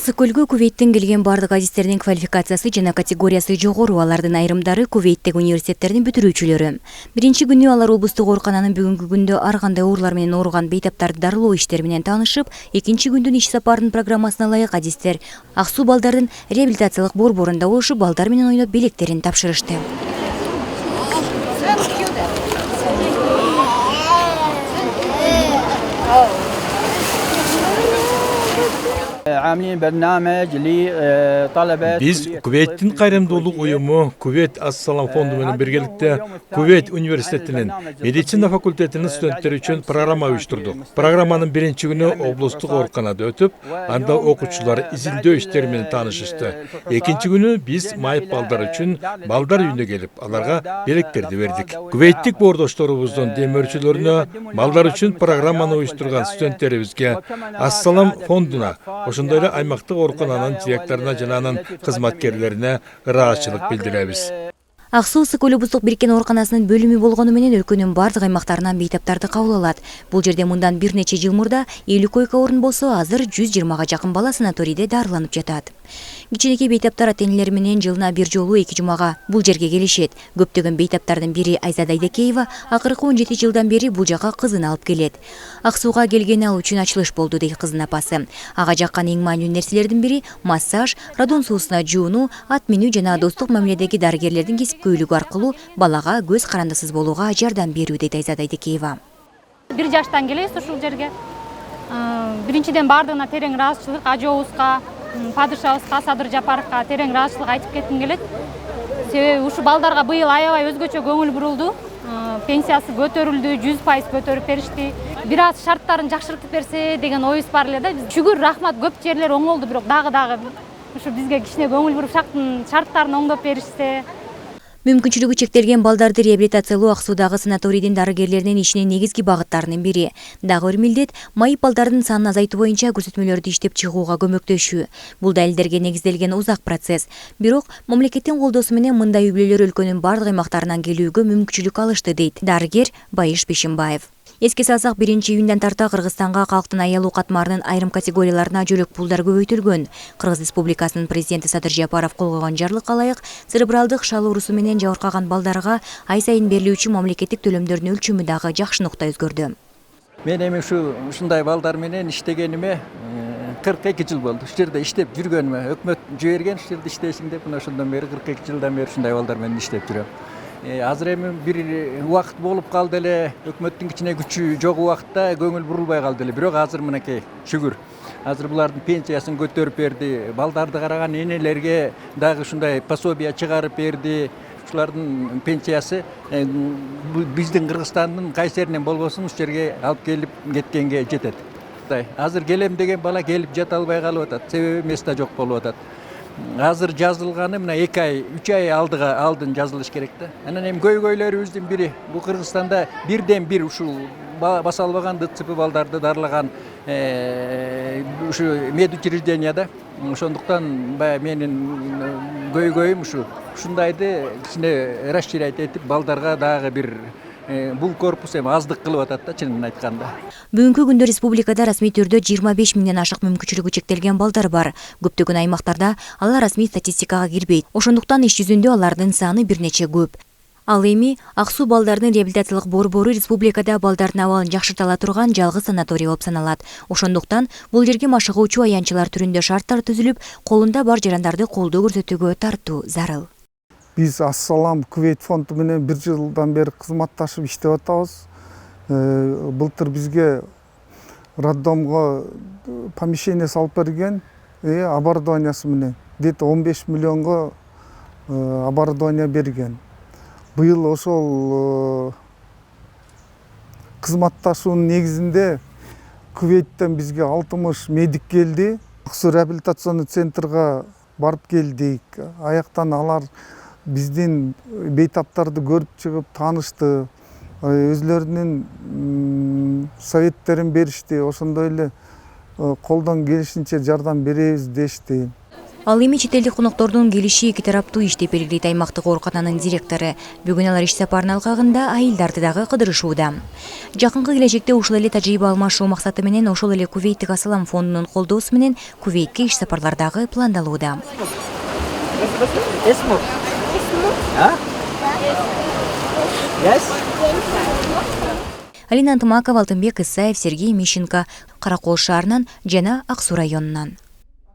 Ысык-көлгө Кувейттен келген бардык адистердин квалификациясы жана категориясы жогору, алардын айрымдары Кувейттеги университеттердин бүтүрүүчүлөрү. Биринчи күнү алар облустук оорукананын бүгүнкү күндө ар кандай оорулар менен ооруган бейтаптарды дарылоо иштери менен таанышып, экинчи күндүн иш сапарынын программасына ылайык адистер Ак Суу балдардын реабилитациялык борборунда болушуп, балдар менен ойноп белектерин тапшырышты. Биз Кувейттин кайрымдуулук уюму Кувейт Ассалам фонду менен биргеликте Кувейт университетинин медицина факультетинин студенттери үчүн программа уюштурдук. Программанын биринчи күнү облустук ооруканада өтүп, анда окуучулар изилдөө иштери менен таанышышты. Экинчи күнү биз майып балдар үчүн балдар үйүнө келип, аларга белектерди бердик. Кувейттик боордошторубуздун демөөрчүлөрүнө балдар үчүн программаны уюштурган студенттерибизге Ассалам фондуна, ошондой эле аймактык оорукананын директоруна жана анын кызматкерлерине ыраазычылык билдиребиз. Ак Суу ысык-көл облустук бириккен ооруканасынын бөлүмү болгону менен өлкөнүн бардык аймактарынан бейтаптарды кабыл алат. Бул жерде мындан бир нече жыл мурда 50 койка орун болсо, азыр 120га жакын бала санаторийде дарыланып жатат. Кичинекей бейтаптар ата-энелери менен жылына бир жолу 2 жумага бул жерге келишет. Көптөгөн бейтаптардын бири Айзада Айдекеева акыркы 17 жылдан бери бул жака кызын алып келет. Ак Сууга келгени ал үчүн ачылыш болду, дейт кыздын апасы. Ага жаккан эң маанилүү нерселердин бири массаж, радон суусуна жуунуу, ат минүү жана достук мамиледеги дарыгерлердин кесипкөйлүгү аркылуу балага көз карандысыз болууга жардам берүү, дейт Айзада Айдекеева. 1 жаштан келебиз ушул жерге. Биринчиден бардыгына терең ыраазычылык, ажообузга, падышабызга, Садыр Жапаровго терең ыраазычылык айтып кетким келет. Себеби ушу балдарга быйыл аябай өзгөчө көңүл бурулду. Пенсиясы көтөрүлдү, 100% көтөрүп беришти. Бир аз шарттарын жакшыртып берсе деген оюбуз бар эле да. Шүгүр, рахмат, көп жерлер оңолду, бирок дагы ушу бизге кичине көңүл буруп шарттарын оңдоп беришсе. Мүмкүнчүлүгү чектелген балдарды реабилитациялоо Ак Суудагы санаторийдин дарыгерлеринин ишинин негизги багыттарынын бири. Дагы бир милдет майып балдардын санын азайтуу боюнча көрсөтмөлөрдү иштеп чыгууга көмөктөшүү. Бул да элдерге негизделген узак процесс. Бирок мамлекеттин колдоосу менен мындай үй-бүлөлөр өлкөнүн бардык аймактарынан келүүгө мүмкүнчүлүк алышты, дейт дарыгер Байыш Бишимбаев. Эске салсак, 1-июндан тарта Кыргызстанга калктын аялуу катмарынын айрым категорияларына жөлөк пулдар көбөйтүлгөн. Кыргыз Республикасынын президенти Садыр Жапаров кол койгон жарлыкка ылайык церебралдык шал оорусу менен жабыркаган балдарга ай сайын берилүүчү мамлекеттик төлөмдөрдүн өлчөмү дагы жакшынукта өзгөрдү. Мен эми ушундай балдар менен иштегениме 42 жыл болду. Ушул жерде иштеп жүргөнүмө өкмөт жиберген, ушул жерде иштейсиң деп, мына ошондон бери 42 жылдан бери ушундай балдар менен иштеп жүрөм. Азыр эми бир убакыт болуп калды эле, өкмөттүн кичине күчү жок убакытта көңүл бурулбай калды эле. Бирок азыр мынакей шүгүр. Азыр булардын пенсиясын көтөрүп берди, балдарды караган энелерге дагы ушундай пособие чыгарып берди. Ушулардын пенсиясы биздин Кыргызстандын кайсеринен болбосун ушул жерге алып келип кеткенге жетет. Азыр келем деген бала келип жата албай калып атат. Себеби место жок болуп атат. Азыр жазылганы мына 2 ай, 3 ай алдын жазылыш керек да. Анан эми көйгөйлөрүбүздүн бири бул Кыргызстанда бирден бир ушул баса албаган ДЦП балдарды дарылаган ушу медучрежденияда. Ошондуктан баягы менин көйгөйүм ушундайды кичине расширять этип балдарга дагы бир бул корпус эми аздык кылып атат да, чынын айтканда. Бүгүнкү күндө республикада расмий түрдө 25 миңден ашык мүмкүнчүлүгү чектелген балдар бар. Көптөгөн аймактарда алар расмий статистикага кирбейт. Ошондуктан иш жүзүндө алардын саны бир нече көп. Ал эми Ак Суу балдардын реабилитациялык борбору республикада балдардын абалын жакшырта ала турган жалгыз санаторий болуп саналат. Ошондуктан бул жерге машыгуучу аянтчылар түрүндө шарттар түзүлүп, колунда бар жарандарды колдоо көрсөтүүгө тартуу зарыл. Биз Ассалам Кувейт фонду менен 1 жылдан бери кызматташып иштеп атабыз. Былтыр бизге роддомго помещение салып берген, оборудованиясы менен где-то 15 миллионго оборудование берген. Быйыл ошол кызматташуунун негизинде Кувейттен бизге 60 медик келди. Ак Суу реабилитационный центрга барып келдик. Аяктан алар биздин бейтаптарды көрүп чыгып таанышты, өзлөрүнүн советтерин беришти, ошондой эле колдон келишинче жардам беребиз дешти. Ал эми чет элдик коноктордун келиши эки тараптуу иштеп белгилейт аймактык оорукананын директору. Бүгүн алар иш сапарынын алкагында айылдарды дагы кыдырышууда. Жакынкы келечекте ушул эле тажрыйба алмашуу максаты менен ошол эле Кувейттик Ассалам фондунун колдоосу менен Кувейтке иш сапарлар дагы пландалууда. Алина Антымакова, Алтынбек Исаев, Сергей Мищенко, Каракол шаарынан жана Ак Суу районунан.